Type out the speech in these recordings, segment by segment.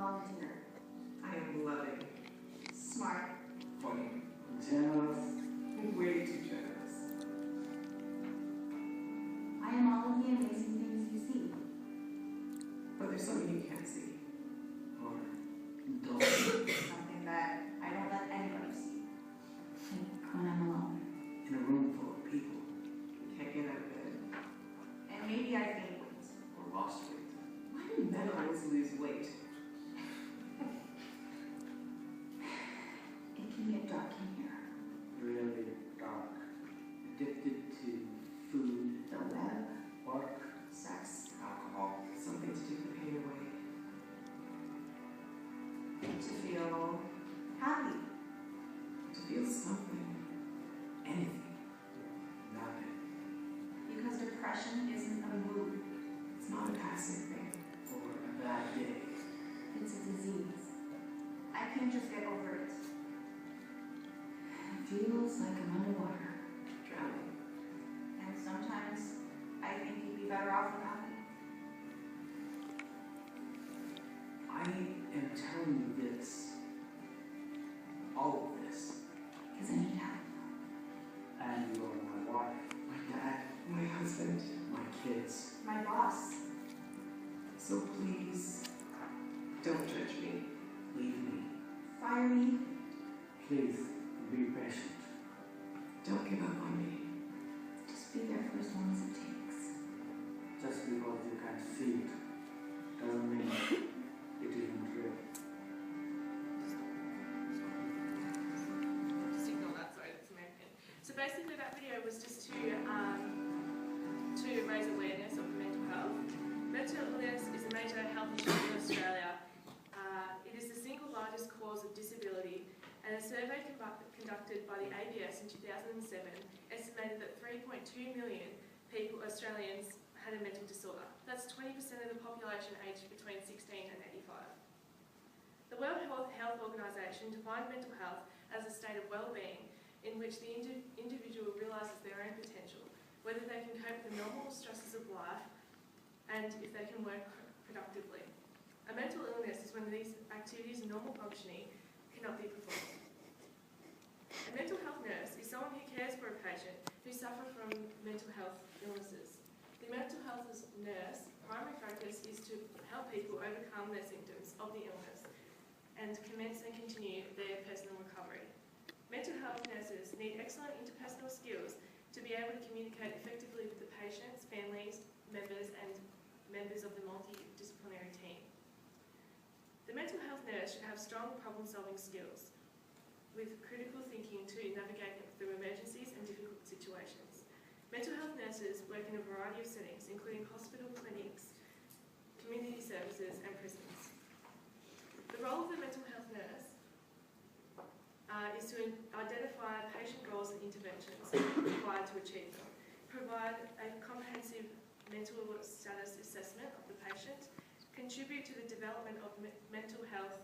Volunteer. I am loving. Smart. Funny. Generous. Way too generous. I am all of the amazing things you see. But there's something you can't see. Or don't. Something that I don't let anybody see. Like when I'm alone. In a room full of people. Can't get out of bed. And maybe I gained weight. Or lost weight. Why do men always lose weight? It can get dark in here. Really dark. Addicted to food, The web, work, sex, alcohol. Something to take the pain away. to feel happy. To feel something. Anything. Nothing. Because depression isn't a mood. It's not a passing thing. Or a bad day. It's a disease. I can't just get over it. It feels like I'm underwater. Drowning. And sometimes I think you'd be better off without me. I am telling you this. All of this. Because I need help. And you are my wife. My dad. My husband. My kids. My boss. So please, don't judge me. Leave me. Fire me. Please, be patient. Don't give up on me. Just be there for as long as it takes. Just because you can't see it doesn't mean it isn't real. Just ignore that, sorry, that's American. So basically that video was just to raise awareness of mental health. Mental illness is a major health issue in Australia. It is the single largest cause of disability, and a survey conducted by the ABS in 2007 estimated that 3.2 million Australians had a mental disorder. That's 20% of the population aged between 16 and 85. The World Health Organization defined mental health as a state of well-being in which the individual realises their own potential, whether they can cope with the normal stresses of life and if they can work productively. A mental illness is when these activities of normal functioning cannot be performed. A mental health nurse is someone who cares for a patient who suffers from mental health illnesses. The mental health nurse primary focus is to help people overcome their symptoms of the illness and commence and continue their personal recovery. Mental health nurses need excellent interpersonal skills to be able to communicate effectively with the patients, families, members and members of the multidisciplinary team. The mental health nurse should have strong problem-solving skills with critical thinking to navigate through emergencies and difficult situations. Mental health nurses work in a variety of settings, including hospital, clinics, community services and prisons. The role of the mental health nurse is to identify patient goals and interventions required to achieve them, provide a comprehensive mental status assessment of the patient, contribute to the development of mental health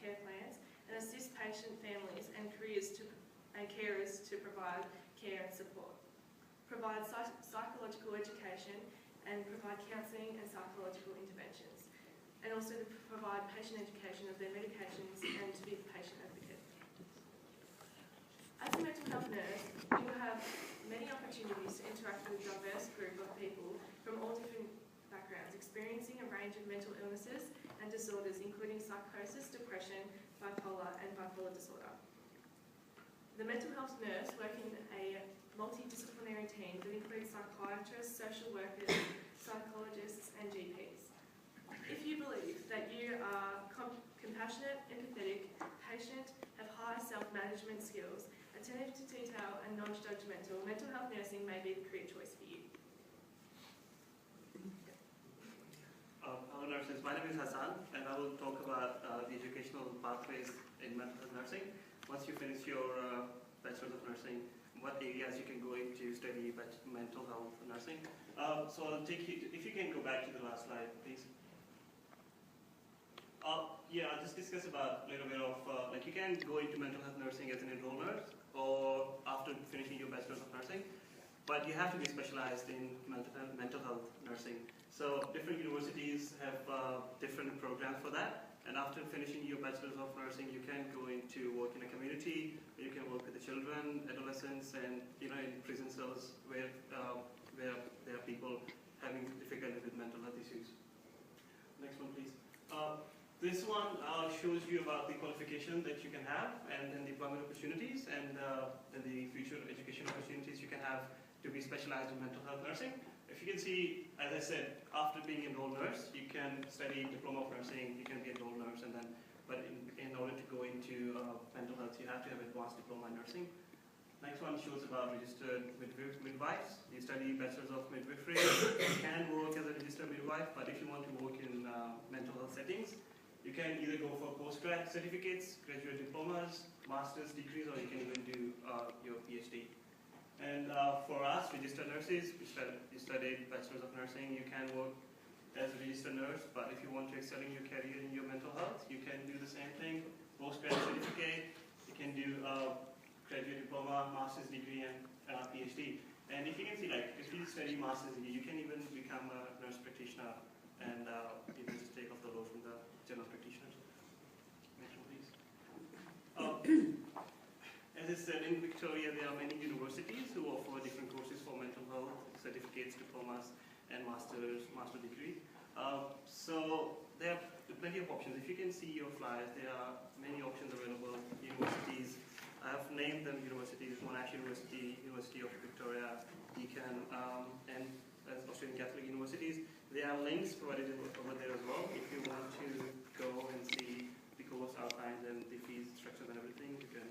care plans, and assist patient families and carers to provide care and support. Provide psychological education and provide counselling and psychological interventions. And also to provide patient education of their medications and to be the patient advocate. As a mental health nurse, you will have many opportunities to interact with a diverse group of people from all different backgrounds, experiencing a range of mental illnesses and disorders, including psychosis, depression, bipolar disorder. The mental health nurse works in a multidisciplinary team that includes psychiatrists, social workers, psychologists and GPs. If you believe that you are compassionate, empathetic, patient, have high self-management skills, attentive to detail and non-judgmental, mental health nursing may be the career choice for you. Hello nurses, my name is Hassan and I will talk about the educational pathways in mental health nursing. Once you finish your Bachelor of Nursing, what areas you can go into study mental health nursing. So I'll take you, if you can go back to the last slide please. Yeah, I'll just discuss about a little bit of, like you can go into mental health nursing as an enrolled nurse or after finishing your Bachelor of Nursing, but you have to be specialized in mental health nursing. So different universities have different programs for that. And after finishing your Bachelor's of Nursing, you can go into work in a community, where you can work with the children, adolescents, and in prison cells where there are people having difficulty with mental health issues. Next one, please. This one shows you about the qualification that you can have, and then the employment opportunities, and the future education opportunities you can have to be specialized in mental health nursing. If you can see, as I said, after being enrolled nurse, you can study diploma of nursing, you can be enrolled nurse, and then, but in order to go into mental health, you have to have advanced diploma in nursing. Next one shows about registered midwives. You study Bachelor's of Midwifery. You can work as a registered midwife, but if you want to work in mental health settings, you can either go for postgrad certificates, graduate diplomas, master's degrees, or you can even do your PhD. And for us, registered nurses, you studied Bachelor's of Nursing, you can work as a registered nurse, but if you want to excel in your career in your mental health, you can do the same thing, postgrad certificate, you can do graduate diploma, master's degree, and PhD. And if you can see, like, if you study master's degree, you can even become a nurse practitioner, and you can just take off the load from the general practitioners. Next one, please. As I said, in Victoria, there are many universities who offer different courses for mental health, certificates, diplomas, and master degree. So there are plenty of options. If you can see your flyers, there are many options available. Universities, I have named them universities: Monash University, University of Victoria, Deakin, and Australian Catholic universities. There are links provided over there as well. If you want to go and see the course outlines and the fees structures and everything, you can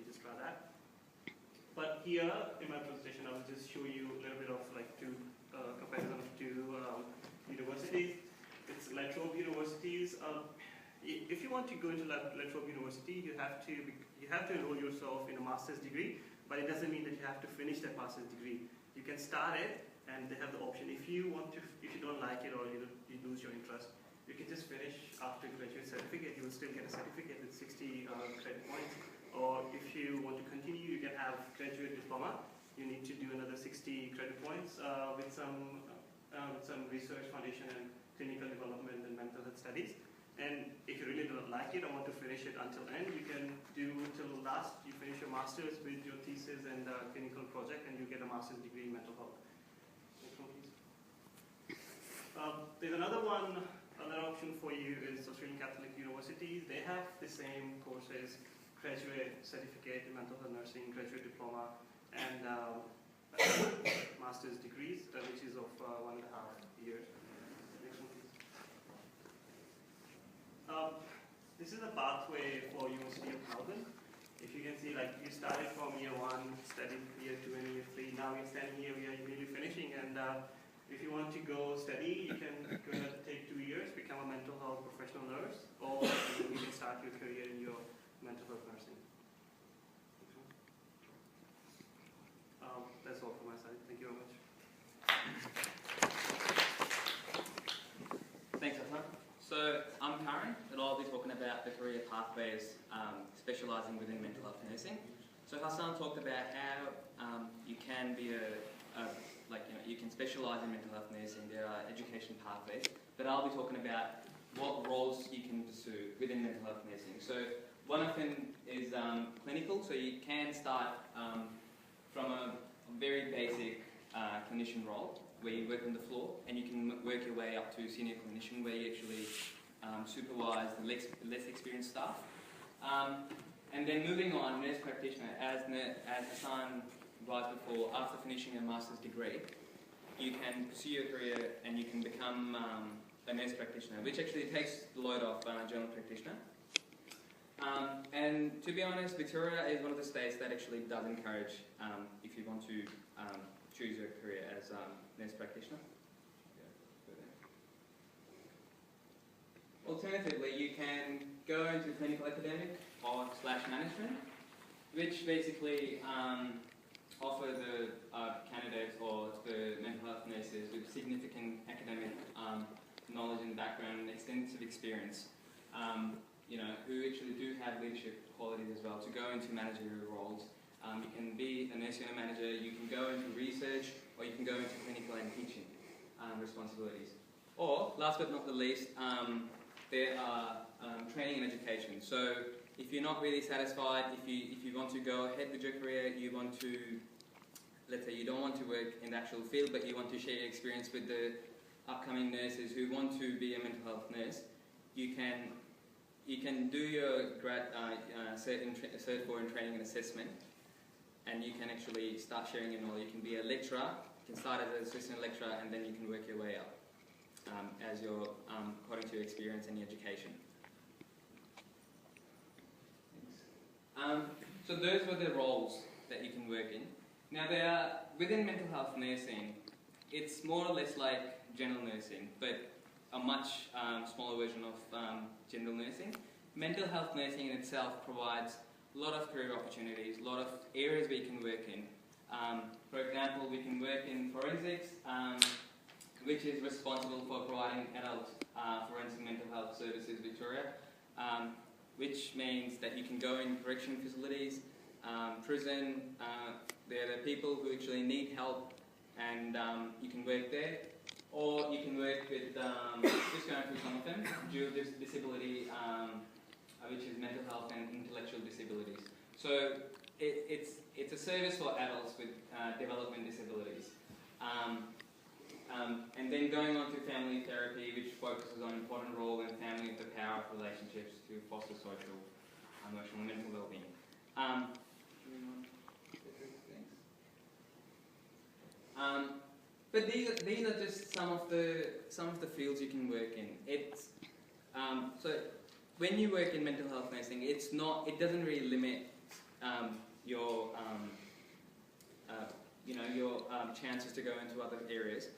just try that. But here in my presentation, I will just show you a little bit of like comparison of two universities. It's La Trobe universities. If you want to go into La Trobe University, you have to enroll yourself in a master's degree, but it doesn't mean that you have to finish that master's degree. You can start it, and they have the option. If you don't like it or you lose your interest, you can just finish after graduate certificate. You will still get a certificate with 60 credit points. Or if you want to continue, you can have graduate diploma. You need to do another 60 credit points with some research foundation and clinical development and mental health studies. And if you really don't like it or want to finish it until end, you can do till last. You finish your master's with your thesis and clinical project, and you get a master's degree in mental health. Next one, please. There's another option for you is Australian Catholic universities. They have the same courses: graduate certificate in mental health nursing, graduate diploma, and master's degrees, which is of 1.5 years. Next one, please. This is a pathway for University of Melbourne. If you can see, like, you started from year 1, studied year 2 and year 3. Now you're standing here, we are nearly finishing. And if you want to go study, you can go ahead and take 2 years, become a mental health professional nurse, or you can start your career in your mental health nursing. That's all from my side. Thank you very much. Thanks, Hassan. So I'm Karen, and I'll be talking about the career pathways specialising within mental health nursing. So Hassan talked about how you can be you can specialise in mental health nursing. There are education pathways, but I'll be talking about what roles you can pursue within mental health nursing. So one of them is clinical, so you can start from a very basic clinician role where you work on the floor, and you can work your way up to senior clinician where you actually supervise the less experienced staff. And then moving on, nurse practitioner, as Hassan advised before, after finishing a master's degree, you can pursue your career and you can become a nurse practitioner, which actually takes the load off general practitioner. And to be honest, Victoria is one of the states that actually does encourage if you want to choose your career as nurse practitioner. Alternatively, you can go into clinical academic or / management, which basically offer the candidates or the mental health nurses with significant academic knowledge and background and extensive experience, who actually do have leadership qualities as well to go into managerial roles. You can be a nursing home manager, you can go into research, or you can go into clinical and teaching responsibilities. Or, last but not the least, there are training and education. So if you're not really satisfied, if you want to go ahead with your career, you want to, let's say you don't want to work in the actual field, but you want to share your experience with the upcoming nurses who want to be a mental health nurse, you can do your Cert 4 in training and assessment, and you can actually start sharing your knowledge. You can be a lecturer, you can start as an assistant lecturer, and then you can work your way up as your according to your experience and your education. So those were the roles that you can work in. Now there are, within mental health nursing, it's more or less like general nursing, but a much smaller version of general nursing. Mental health nursing in itself provides a lot of career opportunities, a lot of areas we can work in. For example, we can work in forensics, which is responsible for providing adult forensic mental health services Victoria, which means that you can go in correction facilities, prison, there are people who actually need help, and you can work there. Or you can work with, just going through some of them, dual disability, which is mental health and intellectual disabilities. So it's a service for adults with development disabilities. And then going on to family therapy, which focuses on important role in family and the power of relationships to foster social, emotional, and mental well-being. But these are just some of the fields you can work in. It's so when you work in mental health nursing, it doesn't really limit your chances to go into other areas.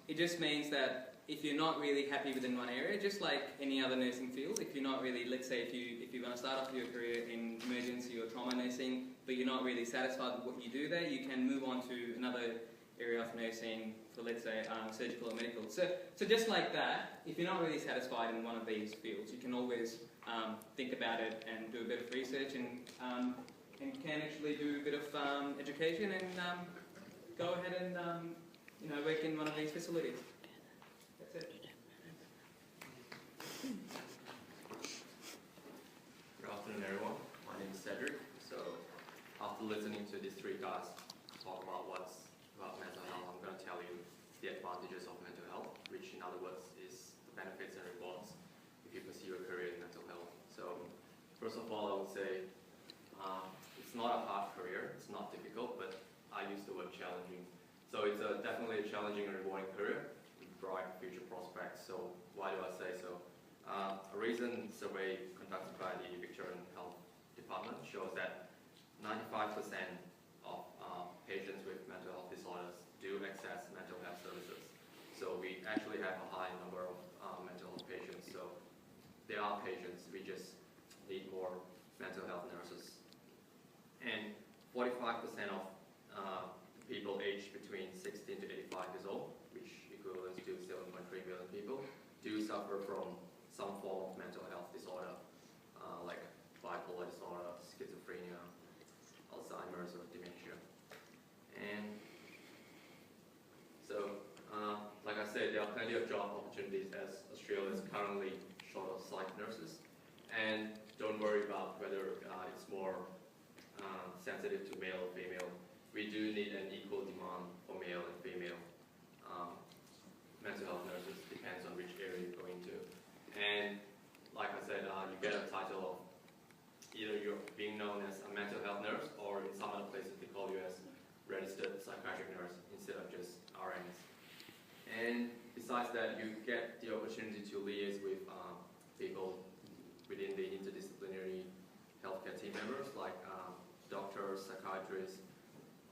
It just means that if you're not really happy within one area, just like any other nursing field, if you're not really, let's say if you're going to start off your career in emergency or trauma nursing, but you're not really satisfied with what you do there, you can move on to another area of nursing for, let's say, surgical or medical. So just like that, if you're not really satisfied in one of these fields, you can always think about it and do a bit of research and can actually do a bit of education and go ahead and work in one of these facilities. That's it. Good afternoon, everyone. My name is Cedric. So, after listening to these three guys talk about what's about mental health, I'm going to tell you the advantages of mental health, which in other words is the benefits and rewards if you pursue a career in mental health. So, first of all, I would say it's not a hard career, it's not difficult, but I use the word challenging. So it's definitely a challenging and rewarding career with bright future prospects. So why do I say so? A recent survey conducted by the Victorian Health Department shows that 95% of patients with mental health disorders do access mental health services. So we actually have a high number of mental health patients. So there are patients, we just need more mental health nurses. And 45% of people aged between 16 to 85 years old, which equivalents to 7.3 million people, do suffer from some form of mental health disorder, like bipolar disorder, schizophrenia, Alzheimer's, or dementia. And so, like I said, there are plenty of job opportunities as Australia is currently short of psych nurses. And don't worry about whether it's more sensitive to male or female. We do need an equal demand for male and female mental health nurses, depends on which area you go into. And like I said, you get a title of either you're being known as a mental health nurse, or in some other places they call you as registered psychiatric nurse instead of just RNs. And besides that, you get the opportunity to liaise with people within the interdisciplinary healthcare team members like doctors, psychiatrists,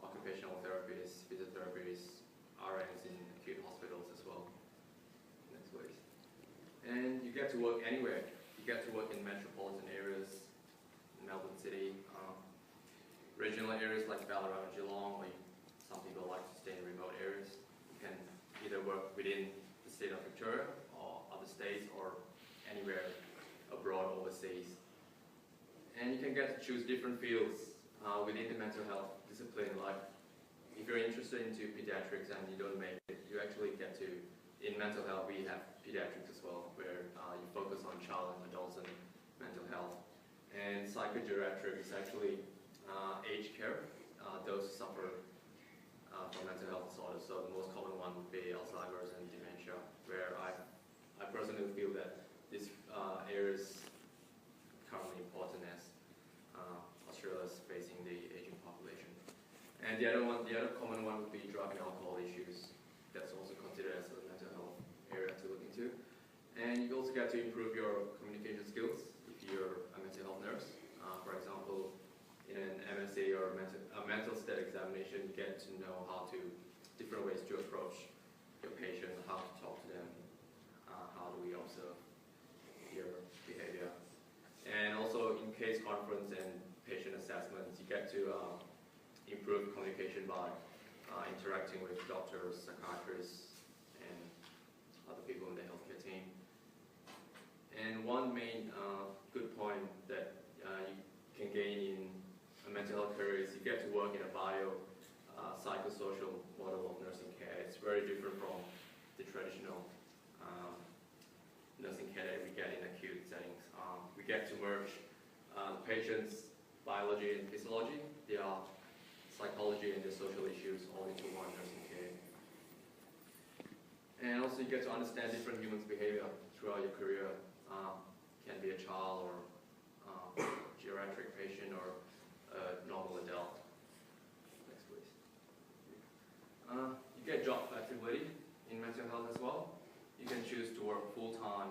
occupational therapists, physiotherapists, RNs in acute hospitals as well. Next please. And you get to work anywhere. You get to work in metropolitan areas, in Melbourne City, regional areas like Ballarat and Geelong, or some people like to stay in remote areas. You can either work within the state of Victoria or other states or anywhere abroad, overseas. And you can get to choose different fields within the mental health discipline. Like if you're interested into pediatrics and you don't make it, you actually get to, in mental health we have pediatrics as well, where you focus And psychogeriatric is actually aged care, those who suffer from mental health disorders. So the most common one would be Alzheimer's and dementia, where I personally feel that this area is currently important as Australia is facing the aging population. And the other common one would be drug and alcohol issues. That's also considered as a mental health area to look into. And you also get to improve your communication skills if you're a mental health nurse. For example, in an MSc or a mental state examination, you get to know different ways to approach your patient, how to talk to them, how do we observe your behavior. And also in case conference and patient assessments, you get to improve communication by interacting with doctors, psychiatrists, and other people in the healthcare team. And one main good point that you can gain in a mental health career is you get to work in a psychosocial model of nursing care. It's very different from the traditional nursing care that we get in acute settings. We get to merge the patient's biology and physiology, their psychology and their social issues all into one nursing care. And also you get to understand different humans' behavior throughout your career. Can be a child or geriatric patient or a normal adult. Next, please. You get job flexibility in mental health as well. You can choose to work full-time,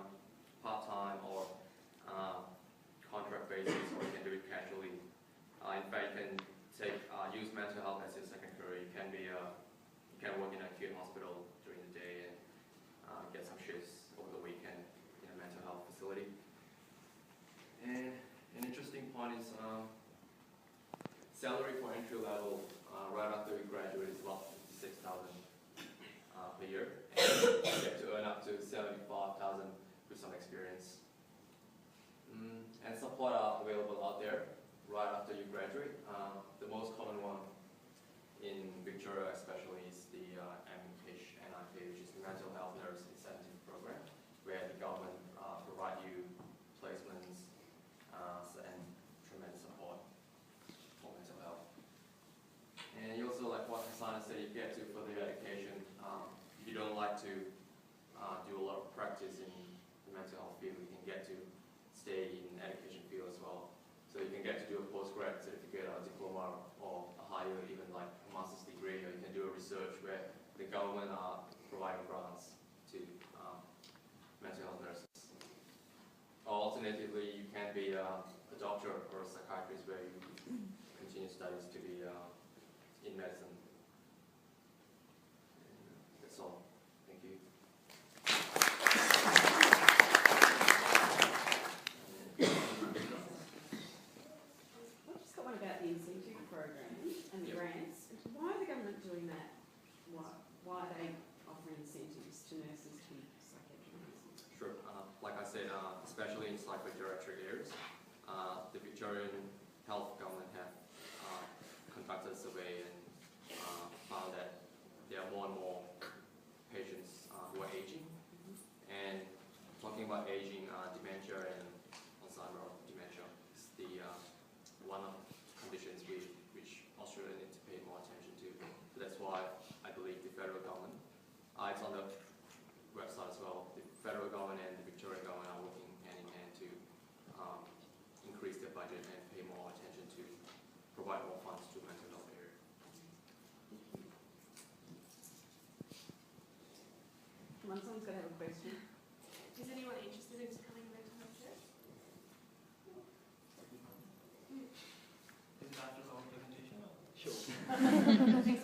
part-time, or contract basis, or you can do it casually. In fact, you can use mental health as your second career. You can work in an acute hospital during the day and get some shifts over the weekend in a mental health facility. And an interesting point is salary for entry level right after you graduate is about $56,000 per year. And you get to earn up to $75,000 with some experience. And support are available out there right after you graduate. The most common one in Victoria especially is the MHNIP, which is the Mental Health Nurse Incentive Program, where the government provide you placements and tremendous support for mental health. And you also, like what Hassan said, you get to further your education. If you don't like to do a lot of practice in the mental health field, you can get to stay in the education field as well. So you can get to do a postgrad certificate or a diploma or a higher, even like a master's degree, or you can do a research where the government are providing grants to mental health nurses. Or alternatively, you can be a doctor or a psychiatrist where you continue studies to be in medicine. And that's all. Thank you. I've just got one about the incentive programs and the grants. Why are the government doing that? Why are they offering incentives to nurses to be psychiatrists? Sure. Like I said, especially in psychogeriatric areas, the Victorian Health Government have conducted a survey and found that there are more and more patients who are aging. And talking about aging, dementia and Alzheimer's dementia is the one of the conditions which Australia needs to pay more attention to. So that's why I believe the federal government, it's on the website as well, the federal government and the Victorian government are working hand in hand to increase their budget and pay more attention to provide more funds to mental health area. Someone's got to have a question. Is anyone interested in becoming a mental health nurse? Is it after our presentation? I think